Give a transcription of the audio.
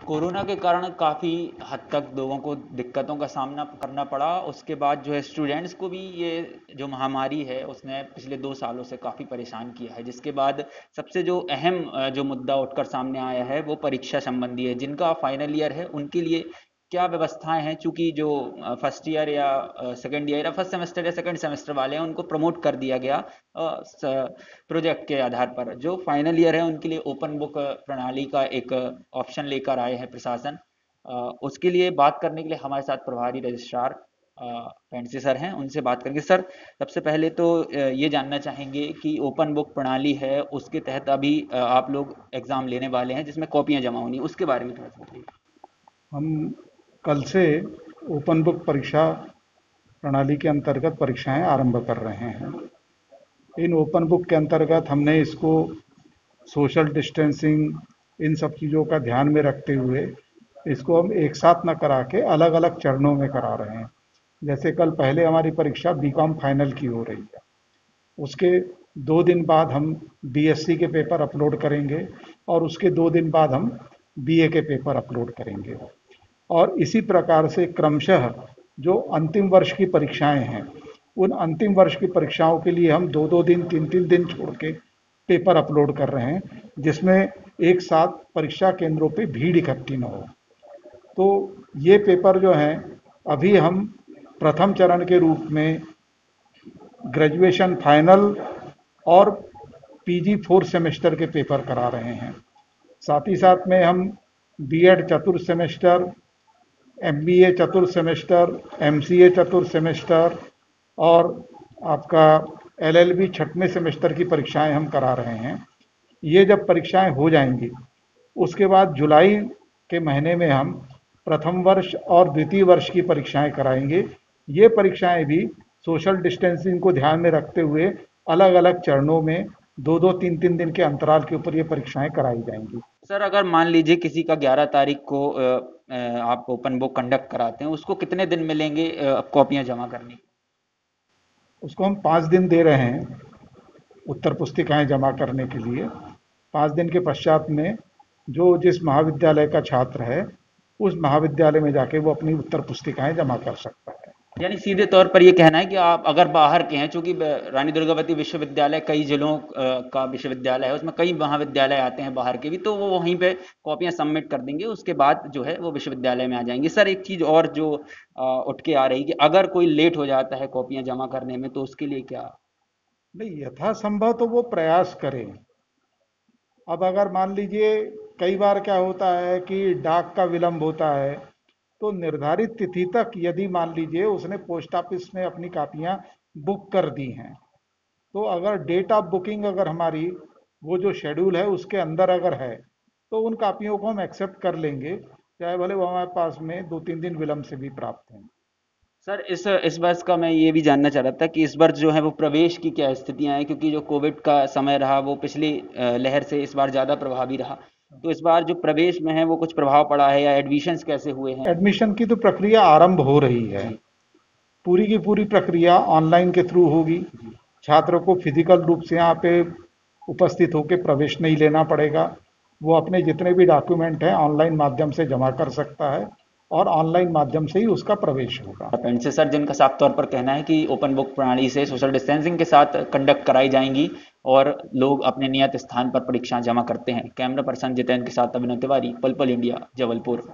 Corona के कारण काफ़ी हद तक लोगों को दिक्कतों का सामना करना पड़ा। उसके बाद जो है स्टूडेंट्स को भी ये जो महामारी है उसने पिछले 2 सालों से काफ़ी परेशान किया है, जिसके बाद सबसे जो अहम जो मुद्दा उठकर सामने आया है वो परीक्षा संबंधी है। जिनका फाइनल ईयर है उनके लिए क्या व्यवस्थाएं हैं, चूंकि जो फर्स्ट ईयर या सेकंड ईयर या फर्स्ट सेमेस्टर या सेकंड सेमेस्टर वाले हैं उनको प्रमोट कर दिया गया प्रोजेक्ट के आधार पर। जो फाइनल ईयर है उनके लिए ओपन बुक प्रणाली का एक ऑप्शन लेकर आए हैं प्रशासन। उसके लिए बात करने के लिए हमारे साथ प्रभारी रजिस्ट्रार पेंडसे सर हैं, उनसे बात करेंगे। सर, सबसे पहले तो ये जानना चाहेंगे कि ओपन बुक प्रणाली है उसके तहत अभी आप लोग एग्जाम लेने वाले हैं जिसमें कॉपियां जमा होनी, उसके बारे में थोड़ा सा बताइए। हम कल से ओपन बुक परीक्षा प्रणाली के अंतर्गत परीक्षाएं आरंभ कर रहे हैं। इन ओपन बुक के अंतर्गत हमने इसको सोशल डिस्टेंसिंग इन सब चीज़ों का ध्यान में रखते हुए इसको हम एक साथ न करा के अलग अलग चरणों में करा रहे हैं। जैसे कल पहले हमारी परीक्षा बीकॉम फाइनल की हो रही है, उसके 2 दिन बाद हम बीएससी के पेपर अपलोड करेंगे और उसके 2 दिन बाद हम बीए के पेपर अपलोड करेंगे। और इसी प्रकार से क्रमशः जो अंतिम वर्ष की परीक्षाएं हैं उन अंतिम वर्ष की परीक्षाओं के लिए हम 2-2 दिन 3-3 दिन छोड़ के पेपर अपलोड कर रहे हैं, जिसमें एक साथ परीक्षा केंद्रों पे भीड़ इकट्ठी न हो। तो ये पेपर जो हैं अभी हम प्रथम चरण के रूप में ग्रेजुएशन फाइनल और पीजी 4 सेमेस्टर के पेपर करा रहे हैं। साथ ही साथ में हम बीएड चतुर्थ सेमेस्टर, एमबीए चतुर्थ सेमेस्टर, एमसीए चतुर्थ सेमेस्टर और आपका एलएलबी छठवें सेमेस्टर की परीक्षाएं हम करा रहे हैं। ये जब परीक्षाएं हो जाएंगी उसके बाद जुलाई के महीने में हम प्रथम वर्ष और द्वितीय वर्ष की परीक्षाएं कराएंगे। ये परीक्षाएं भी सोशल डिस्टेंसिंग को ध्यान में रखते हुए अलग अलग चरणों में 2-2 3-3 दिन के अंतराल के ऊपर ये परीक्षाएं कराई जाएंगी। सर, अगर मान लीजिए किसी का 11 तारीख को आप ओपन बुक कंडक्ट कराते हैं, उसको कितने दिन मिलेंगे कॉपियां जमा करने की? उसको हम 5 दिन दे रहे हैं उत्तर पुस्तिकाएं जमा करने के लिए। 5 दिन के पश्चात में जो जिस महाविद्यालय का छात्र है उस महाविद्यालय में जाके वो अपनी उत्तर पुस्तिकाएं जमा कर सकता है। यानी सीधे तौर पर ये कहना है कि आप अगर बाहर के हैं, चूंकि रानी दुर्गावती विश्वविद्यालय कई जिलों का विश्वविद्यालय है, उसमें कई महाविद्यालय आते हैं बाहर के भी, तो वो वहीं पे कॉपियां सबमिट कर देंगे, उसके बाद जो है वो विश्वविद्यालय में आ जाएंगे। सर, एक चीज और जो उठ के आ रही कि अगर कोई लेट हो जाता है कॉपियां जमा करने में, तो उसके लिए क्या? नहीं, यथासंभव तो वो प्रयास करें। अब अगर मान लीजिए कई बार क्या होता है कि डाक का विलंब होता है, तो निर्धारित तिथि तक यदि मान लीजिए उसने पोस्ट ऑफिस में अपनी कापियां बुक कर दी हैं, तो अगर डेट ऑफ बुकिंग अगर हमारी वो जो शेड्यूल है उसके अंदर अगर है तो उन कापियों को हम एक्सेप्ट कर लेंगे, चाहे भले वो हमारे पास में 2-3 दिन विलंब से भी प्राप्त हैं। सर, इस वर्ष का मैं ये भी जानना चाह रहा था कि इस वर्ष जो है वो प्रवेश की क्या स्थितियां हैं, क्योंकि जो कोविड का समय रहा वो पिछली लहर से इस बार ज़्यादा प्रभावी रहा। तो इस बार जो प्रवेश में है वो कुछ प्रभाव पड़ा है या एडमिशन्स कैसे हुए हैं? एडमिशन की तो प्रक्रिया आरंभ हो रही है। जी। पूरी की पूरी प्रक्रिया ऑनलाइन के थ्रू होगी। जी। छात्र को फिजिकल रूप से यहाँ पे उपस्थित होकर प्रवेश नहीं लेना पड़ेगा। वो अपने जितने भी डॉक्यूमेंट हैं ऑनलाइन माध्यम से जमा कर सकता है और ऑनलाइन माध्यम से ही उसका प्रवेश होगा। पेंडसे सर, जिनका साफ तौर पर कहना है कि ओपन बुक प्रणाली से सोशल डिस्टेंसिंग के साथ कंडक्ट कराई जाएंगी और लोग अपने नियत स्थान पर परीक्षाएं जमा करते हैं। कैमरा पर्सन जितेंद्र के साथ अभिनव तिवारी, पल पल इंडिया, जबलपुर।